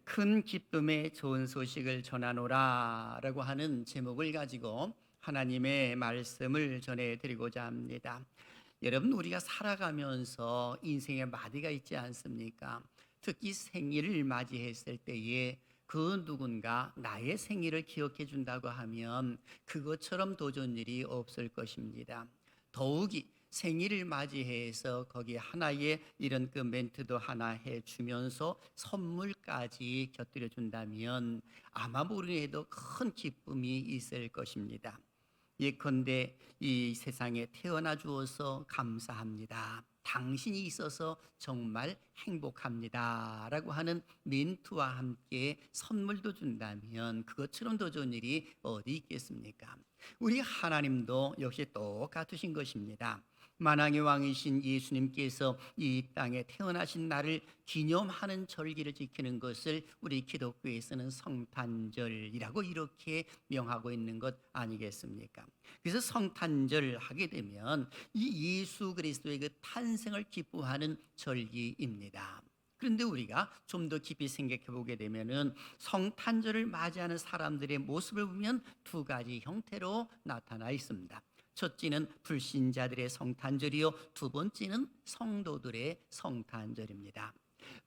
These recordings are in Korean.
큰 기쁨의 좋은 소식을 전하노라 라고 하는 제목을 가지고 하나님의 말씀을 전해드리고자 합니다. 여러분, 우리가 살아가면서 인생에 마디가 있지 않습니까? 특히 생일을 맞이했을 때에 그 누군가 나의 생일을 기억해 준다고 하면 그것처럼 도전 일이 없을 것입니다. 더욱이 생일을 맞이해서 거기 하나의 이런 그 멘트도 하나 해주면서 선물까지 곁들여 준다면 아마 모르게도 큰 기쁨이 있을 것입니다. 예컨대 이 세상에 태어나 주어서 감사합니다. 당신이 있어서 정말 행복합니다. 라고 하는 멘트와 함께 선물도 준다면 그것처럼 더 좋은 일이 어디 있겠습니까? 우리 하나님도 역시 똑같으신 것입니다. 만왕의 왕이신 예수님께서 이 땅에 태어나신 날을 기념하는 절기를 지키는 것을 우리 기독교에서는 성탄절이라고 이렇게 명하고 있는 것 아니겠습니까? 그래서 성탄절 하게 되면 이 예수 그리스도의 그 탄생을 기뻐하는 절기입니다. 그런데 우리가 좀 더 깊이 생각해 보게 되면은 성탄절을 맞이하는 사람들의 모습을 보면 두 가지 형태로 나타나 있습니다. 첫째는 불신자들의 성탄절이요, 두 번째는 성도들의 성탄절입니다.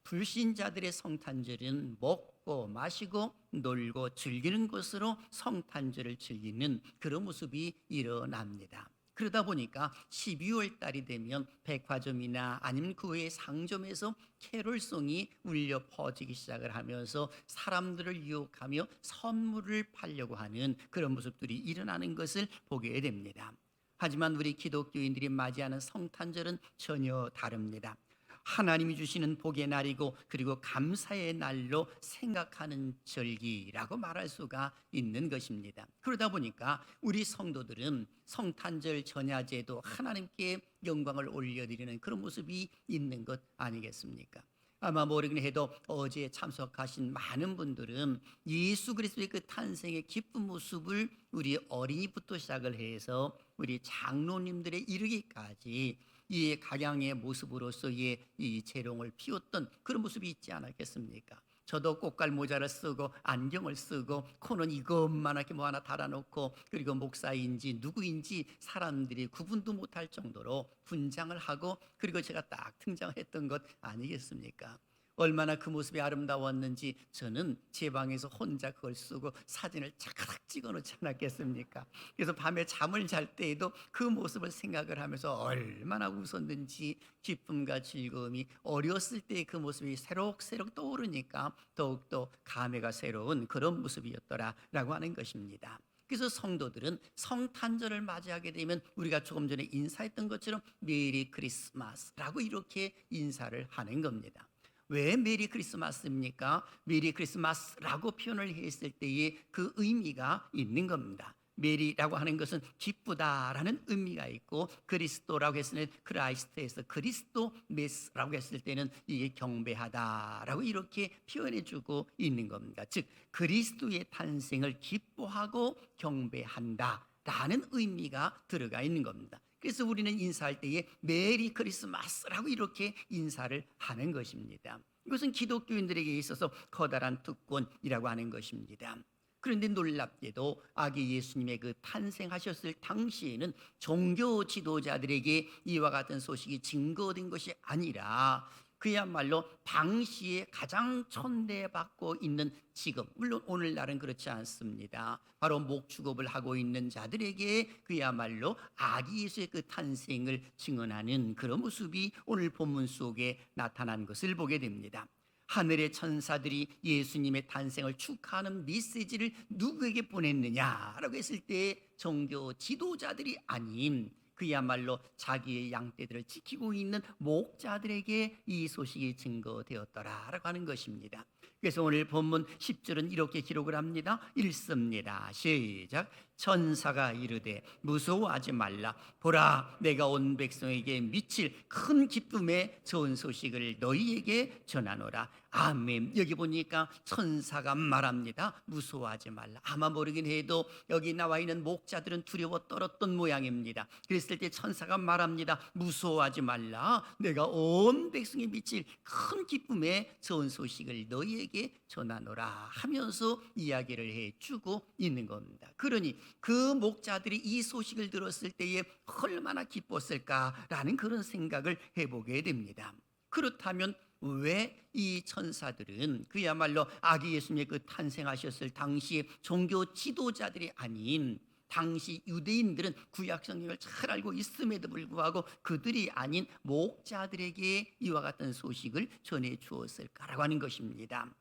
불신자들의 성탄절은 먹고 마시고 놀고 즐기는 것으로 성탄절을 즐기는 그런 모습이 일어납니다. 그러다 보니까 12월 달이 되면 백화점이나 아니면 그 외의 상점에서 캐롤송이 울려 퍼지기 시작을 하면서 사람들을 유혹하며 선물을 팔려고 하는 그런 모습들이 일어나는 것을 보게 됩니다. 하지만 우리 기독교인들이 맞이하는 성탄절은 전혀 다릅니다. 하나님이 주시는 복의 날이고 그리고 감사의 날로 생각하는 절기라고 말할 수가 있는 것입니다. 그러다 보니까 우리 성도들은 성탄절 전야제도 하나님께 영광을 올려드리는 그런 모습이 있는 것 아니겠습니까? 아마 모르긴 해도 어제 참석하신 많은 분들은 예수 그리스도의 그 탄생의 기쁜 모습을 우리 어린이부터 시작을 해서 우리 장로님들에 이르기까지 이 각양의 모습으로서의 이 재롱을 피웠던 그런 모습이 있지 않았겠습니까? 저도 꽃갈 모자를 쓰고 안경을 쓰고 코는 이것만하게 뭐 하나 달아놓고 그리고 목사인지 누구인지 사람들이 구분도 못할 정도로 분장을 하고 그리고 제가 딱 등장했던 것 아니겠습니까? 얼마나 그 모습이 아름다웠는지 저는 제 방에서 혼자 그걸 쓰고 사진을 차카락 찍어놓지 않았겠습니까? 그래서 밤에 잠을 잘 때에도 그 모습을 생각을 하면서 얼마나 웃었는지 기쁨과 즐거움이 어렸을 때의 그 모습이 새록새록 떠오르니까 더욱더 감회가 새로운 그런 모습이었더라라고 하는 것입니다. 그래서 성도들은 성탄절을 맞이하게 되면 우리가 조금 전에 인사했던 것처럼 메리 크리스마스라고 이렇게 인사를 하는 겁니다. 왜 메리 크리스마스입니까? 메리 크리스마스라고 표현을 했을 때에 그 의미가 있는 겁니다. 메리라고 하는 것은 기쁘다라는 의미가 있고 그리스도라고 했을 때는 크라이스트에서 그리스도 메스라고 했을 때는 이게 경배하다라고 이렇게 표현해 주고 있는 겁니다. 즉 그리스도의 탄생을 기뻐하고 경배한다라는 의미가 들어가 있는 겁니다. 그래서 우리는 인사할 때에 메리 크리스마스라고 이렇게 인사를 하는 것입니다. 이것은 기독교인들에게 있어서 커다란 특권이라고 하는 것입니다. 그런데 놀랍게도 아기 예수님의 그 탄생하셨을 당시에는 종교 지도자들에게 이와 같은 소식이 증거된 것이 아니라 그야말로 당시에 가장 천대받고 있는 직업, 물론 오늘날은 그렇지 않습니다. 바로 목축업을 하고 있는 자들에게 그야말로 아기 예수의 그 탄생을 증언하는 그런 모습이 오늘 본문 속에 나타난 것을 보게 됩니다. 하늘의 천사들이 예수님의 탄생을 축하하는 메시지를 누구에게 보냈느냐라고 했을 때 종교 지도자들이 아닌 그야말로 자기의 양떼들을 지키고 있는 목자들에게 이 소식이 증거되었더라라고 하는 것입니다. 그래서 오늘 본문 10절은 이렇게 기록을 합니다. 읽습니다. 시작. 천사가 이르되 무서워하지 말라. 보라, 내가 온 백성에게 미칠 큰 기쁨의 좋은 소식을 너희에게 전하노라. 아멘. 여기 보니까 천사가 말합니다. 무서워하지 말라. 아마 모르긴 해도 여기 나와 있는 목자들은 두려워 떨었던 모양입니다. 그랬을 때 천사가 말합니다. 무서워하지 말라. 내가 온 백성에 미칠 큰 기쁨의 좋은 소식을 너희에게 전하노라 하면서 이야기를 해주고 있는 겁니다. 그러니 그 목자들이 이 소식을 들었을 때에 얼마나 기뻤을까라는 그런 생각을 해보게 됩니다. 그렇다면 왜 이 천사들은 그야말로 아기 예수님의 그 탄생하셨을 당시에 종교 지도자들이 아닌 당시 유대인들은 구약 성경을 잘 알고 있음에도 불구하고 그들이 아닌 목자들에게 이와 같은 소식을 전해 주었을까라고 하는 것입니다.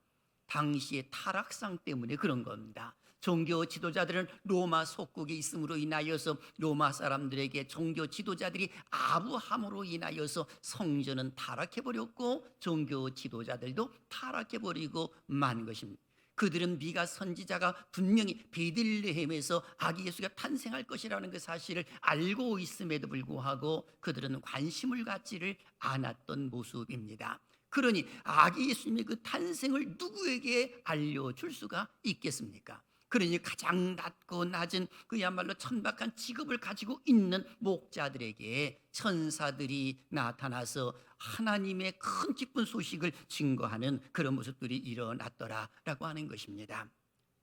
당시의 타락상 때문에 그런 겁니다. 종교 지도자들은 로마 속국에 있음으로 인하여서 로마 사람들에게 종교 지도자들이 아부함으로 인하여서 성전은 타락해버렸고 종교 지도자들도 타락해버리고 만 것입니다. 그들은 미가 선지자가 분명히 베들레헴에서 아기 예수가 탄생할 것이라는 그 사실을 알고 있음에도 불구하고 그들은 관심을 갖지를 않았던 모습입니다. 그러니 아기 예수님의 그 탄생을 누구에게 알려줄 수가 있겠습니까? 그러니 가장 낮고 낮은 그야말로 천박한 직업을 가지고 있는 목자들에게 천사들이 나타나서 하나님의 큰 기쁜 소식을 증거하는 그런 모습들이 일어났더라라고 하는 것입니다.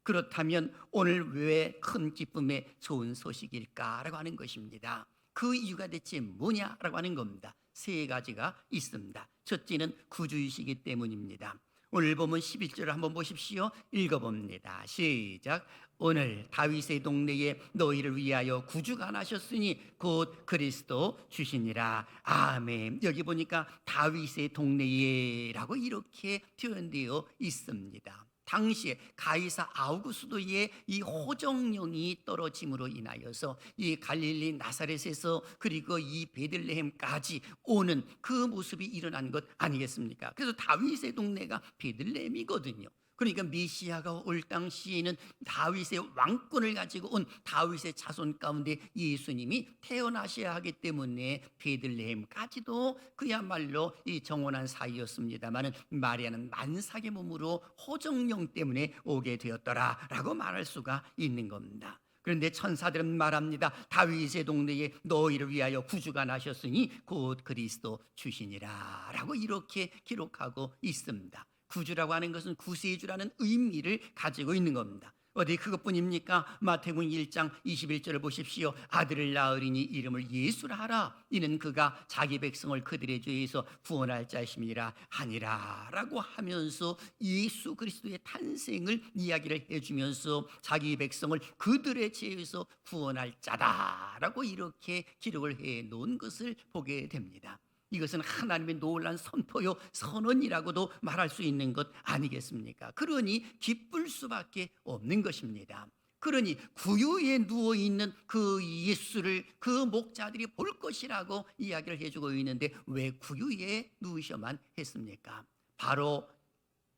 그렇다면 오늘 왜 큰 기쁨의 좋은 소식일까라고 하는 것입니다. 그 이유가 대체 뭐냐라고 하는 겁니다. 세 가지가 있습니다. 첫째는 구주이시기 때문입니다. 오늘 보면 11절을 한번 보십시오. 읽어봅니다. 시작. 오늘 다윗의 동네에 너희를 위하여 구주가 나셨으니 곧 그리스도 주시니라. 아멘. 여기 보니까 다윗의 동네에라고 이렇게 표현되어 있습니다. 당시에 가이사 아우구스도의 이 호정령이 떨어짐으로 인하여서 이 갈릴리 나사렛에서 그리고 이 베들레헴까지 오는 그 모습이 일어난 것 아니겠습니까? 그래서 다윗의 동네가 베들레헴이거든요. 그러니까 메시아가 올 당시에는 다윗의 왕권을 가지고 온 다윗의 자손 가운데 예수님이 태어나셔야 하기 때문에 베들레헴까지도 그야말로 이 정원한 사이였습니다마는 마리아는 만삭의 몸으로 호정령 때문에 오게 되었더라라고 말할 수가 있는 겁니다. 그런데 천사들은 말합니다. 다윗의 동네에 너희를 위하여 구주가 나셨으니 곧 그리스도 주시니라 라고 이렇게 기록하고 있습니다. 구주라고 하는 것은 구세주라는 의미를 가지고 있는 겁니다. 어디 그것뿐입니까? 마태복음 1장 21절을 보십시오. 아들을 낳으리니 이름을 예수라 하라. 이는 그가 자기 백성을 그들의 죄에서 구원할 자심이라 하니라 라고 하면서 예수 그리스도의 탄생을 이야기를 해주면서 자기 백성을 그들의 죄에서 구원할 자다라고 이렇게 기록을 해놓은 것을 보게 됩니다. 이것은 하나님의 놀라운 선포요 선언이라고도 말할 수 있는 것 아니겠습니까? 그러니 기쁠 수밖에 없는 것입니다. 그러니 구유에 누워있는 그 예수를 그 목자들이 볼 것이라고 이야기를 해주고 있는데 왜 구유에 누우셔만 했습니까? 바로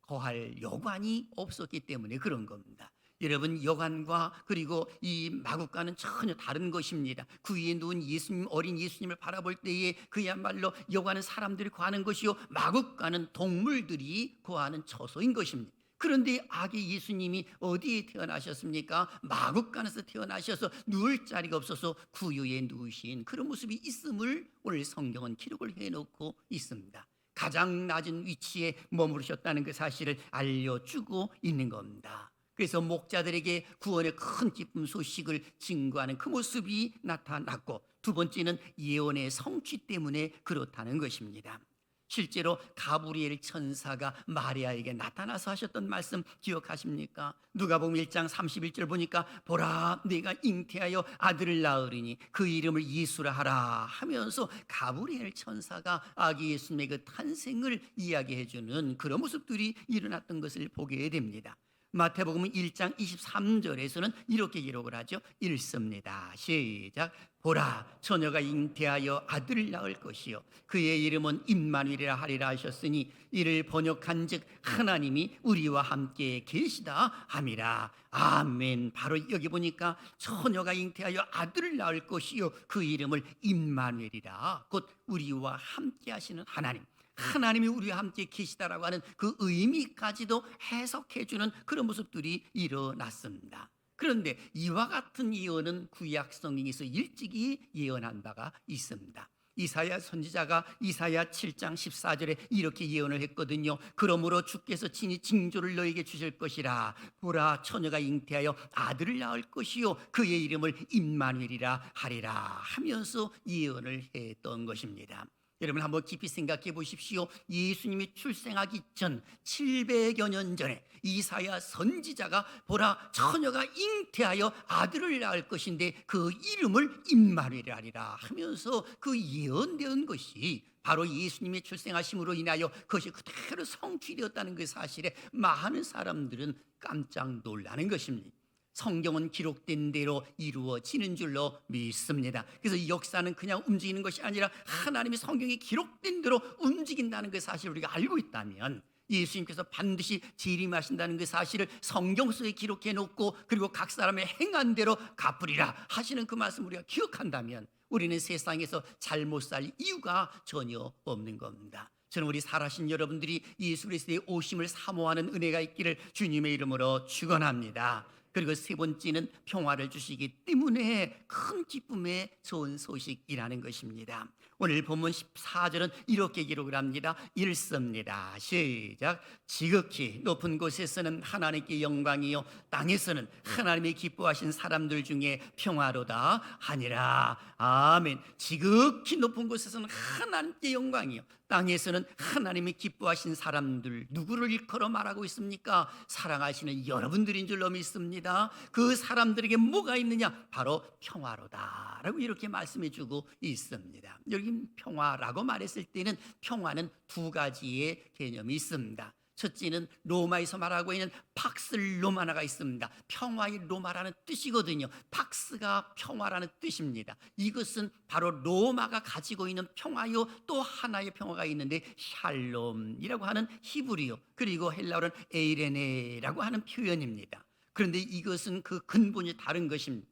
거할 여관이 없었기 때문에 그런 겁니다. 여러분, 여관과 그리고 이 마국과는 전혀 다른 것입니다. 그 위에 누운 예수님, 어린 예수님을 바라볼 때에 그야말로 여관은 사람들이 거하는 것이요 마국과는 동물들이 거하는 처소인 것입니다. 그런데 아기 예수님이 어디에 태어나셨습니까? 마국간에서 태어나셔서 누울 자리가 없어서 구유에 누우신 그런 모습이 있음을 오늘 성경은 기록을 해놓고 있습니다. 가장 낮은 위치에 머무르셨다는 그 사실을 알려주고 있는 겁니다. 그래서 목자들에게 구원의 큰 기쁨 소식을 증거하는 그 모습이 나타났고, 두 번째는 예언의 성취 때문에 그렇다는 것입니다. 실제로 가브리엘 천사가 마리아에게 나타나서 하셨던 말씀 기억하십니까? 누가복음 1장 31절 보니까 보라 네가 잉태하여 아들을 낳으리니 그 이름을 예수라 하라 하면서 가브리엘 천사가 아기 예수님의 그 탄생을 이야기해 주는 그런 모습들이 일어났던 것을 보게 됩니다. 마태복음 1장 23절에서는 이렇게 기록을 하죠. 읽습니다. 시작. 보라, 처녀가 잉태하여 아들을 낳을 것이요 그의 이름은 임마누엘이라 하리라 하셨으니 이를 번역한즉 하나님이 우리와 함께 계시다 함이라. 아멘. 바로 여기 보니까 처녀가 잉태하여 아들을 낳을 것이요 그 이름을 임마누엘이라, 곧 우리와 함께 하시는 하나님, 하나님이 우리와 함께 계시다라고 하는 그 의미까지도 해석해주는 그런 모습들이 일어났습니다. 그런데 이와 같은 예언은 구약 성경에서 일찍이 예언한 바가 있습니다. 이사야 선지자가 이사야 7장 14절에 이렇게 예언을 했거든요. 그러므로 주께서 친히 징조를 너에게 주실 것이라. 보라, 처녀가 잉태하여 아들을 낳을 것이요 그의 이름을 임마누엘이라 하리라 하면서 예언을 했던 것입니다. 여러분 한번 깊이 생각해 보십시오. 예수님이 출생하기 전 700여 년 전에 이사야 선지자가 보라, 처녀가 잉태하여 아들을 낳을 것인데 그 이름을 임마누엘이라 하리라 하면서 그 예언된 것이 바로 예수님이 출생하심으로 인하여 그것이 그대로 성취되었다는 그 사실에 많은 사람들은 깜짝 놀라는 것입니다. 성경은 기록된 대로 이루어지는 줄로 믿습니다. 그래서 이 역사는 그냥 움직이는 것이 아니라 하나님이 성경에 기록된 대로 움직인다는 그 사실을 우리가 알고 있다면, 예수님께서 반드시 재림하신다는 그 사실을 성경 속에 기록해 놓고 그리고 각 사람의 행한 대로 갚으리라 하시는 그 말씀 우리가 기억한다면 우리는 세상에서 잘못 살 이유가 전혀 없는 겁니다. 저는 우리 살아신 여러분들이 예수 그리스도의 오심을 사모하는 은혜가 있기를 주님의 이름으로 축원합니다. 그리고 세 번째는 평화를 주시기 때문에 큰 기쁨의 좋은 소식이라는 것입니다. 오늘 본문 14절은 이렇게 기록을 합니다. 읽습니다. 시작. 지극히 높은 곳에서는 하나님께 영광이요 땅에서는 하나님이 기뻐하신 사람들 중에 평화로다 하니라. 아멘. 지극히 높은 곳에서는 하나님께 영광이요 땅에서는 하나님이 기뻐하신 사람들, 누구를 일컬어 말하고 있습니까? 사랑하시는 여러분들인 줄로 믿습니다. 그 사람들에게 뭐가 있느냐? 바로 평화로다라고 이렇게 말씀해 주고 있습니다. 여기 평화라고 말했을 때는 평화는 두 가지의 개념이 있습니다. 첫째는 로마에서 말하고 있는 팍스 로마나가 있습니다. 평화의 로마라는 뜻이거든요. 팍스가 평화라는 뜻입니다. 이것은 바로 로마가 가지고 있는 평화요 또 하나의 평화가 있는데 샬롬이라고 하는 히브리어, 그리고 헬라어는 에이레네라고 하는 표현입니다. 그런데 이것은 그 근본이 다른 것입니다.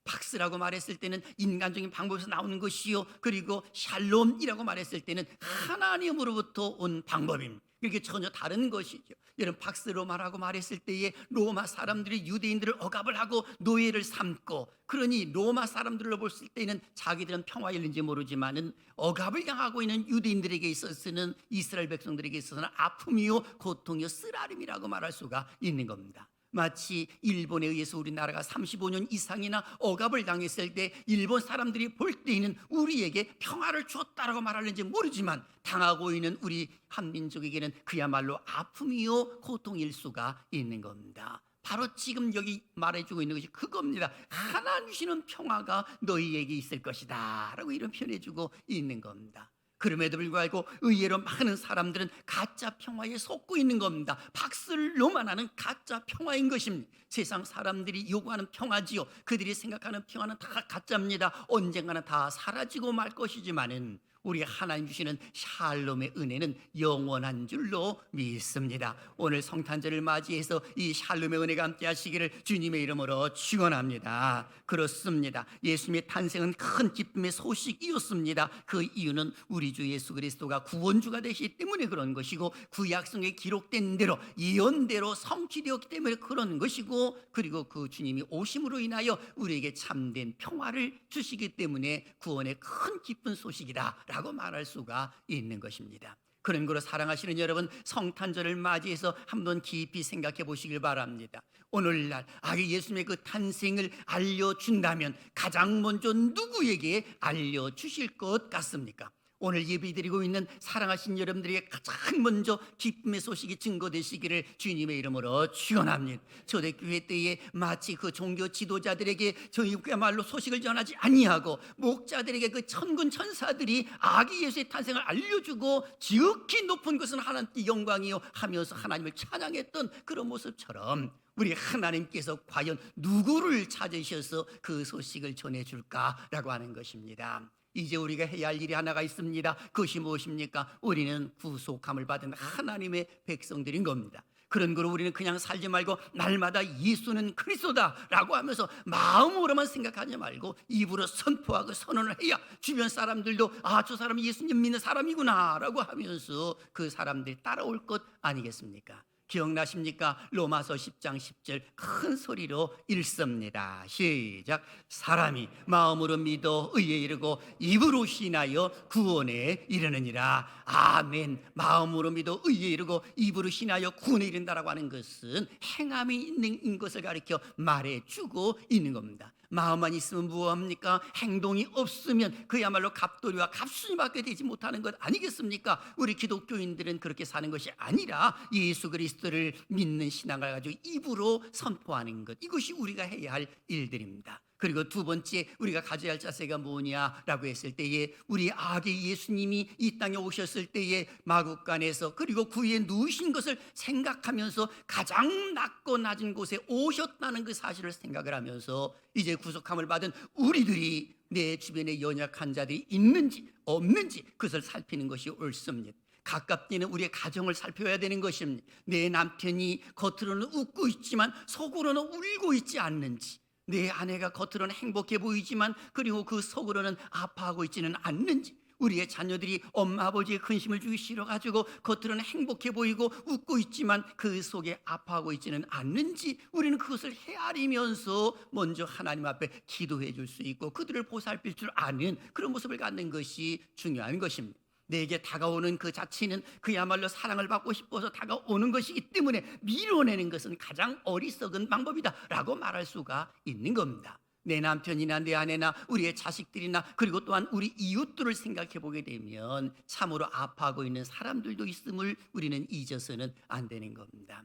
팍스라고 말했을 때는 인간적인 방법에서 나오는 것이요, 그리고 샬롬이라고 말했을 때는 하나님으로부터 온 방법입니다. 이게 전혀 다른 것이죠. 여러분, 팍스 로마라고 말했을 때에 로마 사람들이 유대인들을 억압을 하고 노예를 삼고, 그러니 로마 사람들로 봤을 때는 자기들은 평화일는지 모르지만은 억압을 당하고 있는 유대인들에게 있어서는, 이스라엘 백성들에게 있어서는 아픔이요 고통이요 쓰라림이라고 말할 수가 있는 겁니다. 마치 일본에 의해서 우리나라가 35년 이상이나 억압을 당했을 때 일본 사람들이 볼 때에는 우리에게 평화를 주었다라고 말하는지 모르지만 당하고 있는 우리 한민족에게는 그야말로 아픔이요 고통일 수가 있는 겁니다. 바로 지금 여기 말해주고 있는 것이 그겁니다. 하나님 주시는 평화가 너희에게 있을 것이다 라고 이런 표현해주고 있는 겁니다. 그럼에도 불구하고 의외로 많은 사람들은 가짜 평화에 속고 있는 겁니다. 박슬로만 가짜 평화인 것입니다. 세상 사람들이 요구하는 평화지요, 그들이 생각하는 평화는 다 가짜입니다. 언젠가는 다 사라지고 말 것이지만은 우리 하나님 주시는 샬롬의 은혜는 영원한 줄로 믿습니다. 오늘 성탄절을 맞이해서 이 샬롬의 은혜가 함께 하시기를 주님의 이름으로 축원합니다. 그렇습니다. 예수님의 탄생은 큰 기쁨의 소식이었습니다. 그 이유는 우리 주 예수 그리스도가 구원주가 되시기 때문에 그런 것이고, 구약성에 기록된 대로 예언대로 성취되었기 때문에 그런 것이고, 그리고 그 주님이 오심으로 인하여 우리에게 참된 평화를 주시기 때문에 구원의 큰 기쁜 소식이다 라고 말할 수가 있는 것입니다. 그런 거로 사랑하시는 여러분, 성탄절을 맞이해서 한번 깊이 생각해 보시길 바랍니다. 오늘날 아기 예수님의 그 탄생을 알려준다면 가장 먼저 누구에게 알려주실 것 같습니까? 오늘 예배드리고 있는 사랑하신 여러분들에게 가장 먼저 기쁨의 소식이 증거되시기를 주님의 이름으로 축원합니다. 초대교회 때에 마치 그 종교 지도자들에게 저희야말로 소식을 전하지 아니하고 목자들에게 그 천군 천사들이 아기 예수의 탄생을 알려주고 지극히 높은 것은 하나님께 영광이요 하면서 하나님을 찬양했던 그런 모습처럼 우리 하나님께서 과연 누구를 찾으셔서 그 소식을 전해줄까라고 하는 것입니다. 이제 우리가 해야 할 일이 하나가 있습니다. 그것이 무엇입니까? 우리는 구속함을 받은 하나님의 백성들인 겁니다. 그런 거로 우리는 그냥 살지 말고 날마다 예수는 그리스도다라고 하면서 마음으로만 생각하지 말고 입으로 선포하고 선언을 해야 주변 사람들도 저 사람이 예수님 믿는 사람이구나라고 하면서 그 사람들이 따라올 것 아니겠습니까? 기억나십니까? 로마서 10장 10절 큰 소리로 읽습니다. 시작. 사람이 마음으로 믿어 의에 이르고 입으로 신하여 구원에 이르느니라. 아멘. 마음으로 믿어 의에 이르고 입으로 신하여 구원에 이른다라고 하는 것은 행함이 있는 것을 가리켜 말해주고 있는 겁니다. 마음만 있으면 무엇합니까? 행동이 없으면 그야말로 갑돌이와 갑순이밖에 되지 못하는 것 아니겠습니까? 우리 기독교인들은 그렇게 사는 것이 아니라 예수 그리스도를 믿는 신앙을 가지고 입으로 선포하는 것, 이것이 우리가 해야 할 일들입니다. 그리고 두 번째 우리가 가져야 할 자세가 뭐냐라고 했을 때에 우리 아기 예수님이 이 땅에 오셨을 때에 마국간에서 그리고 그 위에 누우신 것을 생각하면서 가장 낮고 낮은 곳에 오셨다는 그 사실을 생각을 하면서 이제 구속함을 받은 우리들이 내 주변에 연약한 자들이 있는지 없는지 그것을 살피는 것이 옳습니다. 가깝게는 우리의 가정을 살펴야 되는 것입니다. 내 남편이 겉으로는 웃고 있지만 속으로는 울고 있지 않는지, 내 아내가 겉으로는 행복해 보이지만 그리고 그 속으로는 아파하고 있지는 않는지, 우리의 자녀들이 엄마 아버지의 근심을 주기 싫어가지고 겉으로는 행복해 보이고 웃고 있지만 그 속에 아파하고 있지는 않는지, 우리는 그것을 헤아리면서 먼저 하나님 앞에 기도해 줄 수 있고 그들을 보살필 줄 아는 그런 모습을 갖는 것이 중요한 것입니다. 내게 다가오는 그 자체는 그야말로 사랑을 받고 싶어서 다가오는 것이기 때문에 밀어내는 것은 가장 어리석은 방법이다라고 말할 수가 있는 겁니다. 내 남편이나 내 아내나 우리의 자식들이나 그리고 또한 우리 이웃들을 생각해 보게 되면 참으로 아파하고 있는 사람들도 있음을 우리는 잊어서는 안 되는 겁니다.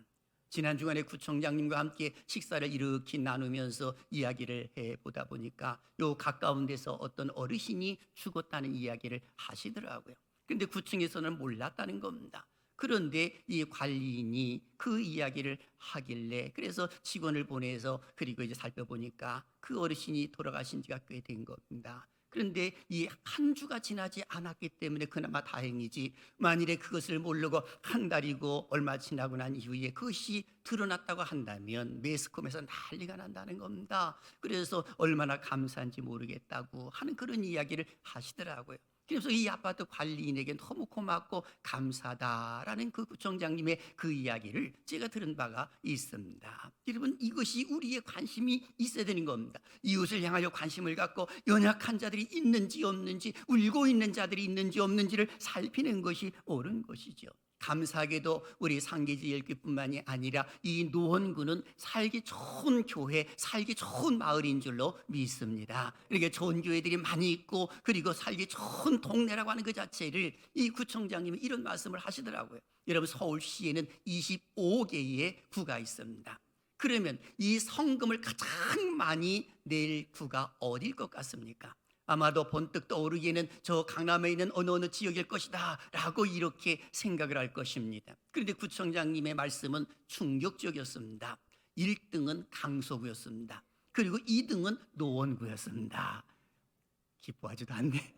지난 주간에 구청장님과 함께 식사를 이렇게 나누면서 이야기를 해보다 보니까 요 가까운 데서 어떤 어르신이 죽었다는 이야기를 하시더라고요. 그런데 구청에서는 몰랐다는 겁니다. 그런데 이 관리인이 그 이야기를 하길래 그래서 직원을 보내서 그리고 이제 살펴보니까 그 어르신이 돌아가신 지가 꽤 된 겁니다. 그런데 이 한 주가 지나지 않았기 때문에 그나마 다행이지, 만일에 그것을 모르고 한 달이고 얼마 지나고 난 이후에 그것이 드러났다고 한다면 매스컴에서 난리가 난다는 겁니다. 그래서 얼마나 감사한지 모르겠다고 하는 그런 이야기를 하시더라고요. 그래서 이 아파트 관리인에게 너무 고맙고 감사하다라는 그 구청장님의 그 이야기를 제가 들은 바가 있습니다. 여러분, 이것이 우리의 관심이 있어야 되는 겁니다. 이웃을 향하여 관심을 갖고 연약한 자들이 있는지 없는지, 울고 있는 자들이 있는지 없는지를 살피는 것이 옳은 것이죠. 감사하게도 우리 상계지역뿐만이 아니라 이 노원구는 살기 좋은 교회, 살기 좋은 마을인 줄로 믿습니다. 이렇게 좋은 교회들이 많이 있고 그리고 살기 좋은 동네라고 하는 그 자체를 이 구청장님이 이런 말씀을 하시더라고요. 여러분, 서울시에는 25개의 구가 있습니다. 그러면 이 성금을 가장 많이 낼 구가 어딜 것 같습니까? 아마도 번뜩 떠오르기에는 저 강남에 있는 어느 지역일 것이다 라고 이렇게 생각을 할 것입니다. 그런데 구청장님의 말씀은 충격적이었습니다. 1등은 강서구였습니다. 그리고 2등은 노원구였습니다. 기뻐하지도 않네.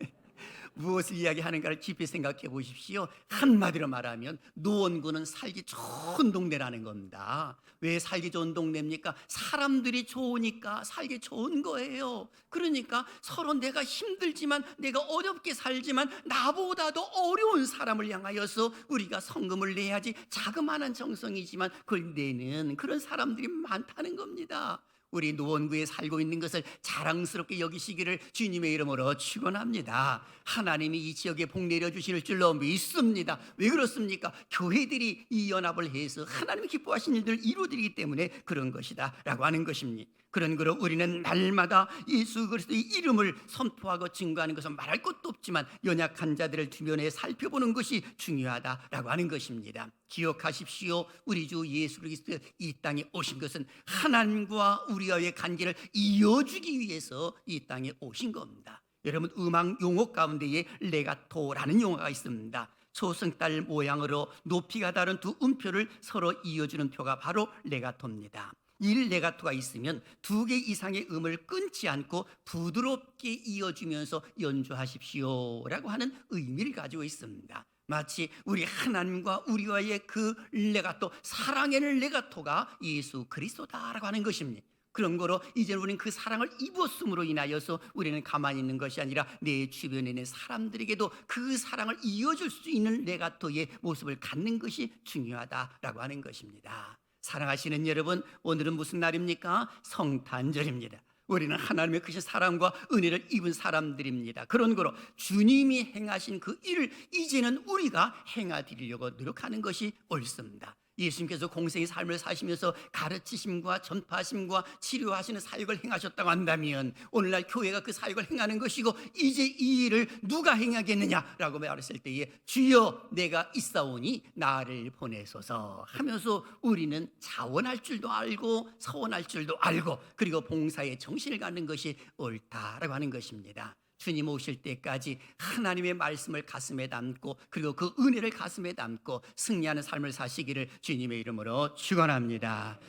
무엇을 이야기하는가를 깊이 생각해 보십시오. 한마디로 말하면 노원구는 살기 좋은 동네라는 겁니다. 왜 살기 좋은 동네입니까? 사람들이 좋으니까 살기 좋은 거예요. 그러니까 서로 내가 힘들지만, 내가 어렵게 살지만 나보다도 어려운 사람을 향하여서 우리가 성금을 내야지, 자그마한 정성이지만 그걸 내는 그런 사람들이 많다는 겁니다. 우리 노원구에 살고 있는 것을 자랑스럽게 여기시기를 주님의 이름으로 축원합니다. 하나님이 이 지역에 복 내려주실 줄로 믿습니다. 왜 그렇습니까? 교회들이 이 연합을 해서 하나님이 기뻐하신 일들을 이루어드리기 때문에 그런 것이다 라고 하는 것입니다. 그런 거로 우리는 날마다 예수 그리스도의 이름을 선포하고 증거하는 것은 말할 것도 없지만 연약한 자들을 주변에 살펴보는 것이 중요하다라고 하는 것입니다. 기억하십시오. 우리 주 예수 그리스도 이 땅에 오신 것은 하나님과 우리와의 관계를 이어주기 위해서 이 땅에 오신 겁니다. 여러분, 음악 용어 가운데에 레가토라는 용어가 있습니다. 초승달 모양으로 높이가 다른 두 음표를 서로 이어주는 표가 바로 레가토입니다. 이 레가토가 있으면 두 개 이상의 음을 끊지 않고 부드럽게 이어주면서 연주하십시오 라고 하는 의미를 가지고 있습니다. 마치 우리 하나님과 우리와의 그 레가토, 사랑의 레가토가 예수 그리스도다라고 하는 것입니다. 그런 거로 이제 우리는 그 사랑을 입었음으로 인하여서 우리는 가만히 있는 것이 아니라 내 주변에 있는 사람들에게도 그 사랑을 이어줄 수 있는 레가토의 모습을 갖는 것이 중요하다라고 하는 것입니다. 사랑하시는 여러분, 오늘은 무슨 날입니까? 성탄절입니다. 우리는 하나님의 크신 사랑과 은혜를 입은 사람들입니다. 그런 거로 주님이 행하신 그 일을 이제는 우리가 행하드리려고 노력하는 것이 옳습니다. 예수님께서 공생의 삶을 사시면서 가르치심과 전파하심과 치료하시는 사역을 행하셨다고 한다면 오늘날 교회가 그 사역을 행하는 것이고, 이제 이 일을 누가 행하겠느냐라고 말했을 때에 주여 내가 있사오니 나를 보내소서 하면서 우리는 자원할 줄도 알고 서원할 줄도 알고 그리고 봉사에 정신을 갖는 것이 옳다라고 하는 것입니다. 주님 오실 때까지 하나님의 말씀을 가슴에 담고 그리고 그 은혜를 가슴에 담고 승리하는 삶을 사시기를 주님의 이름으로 축원합니다.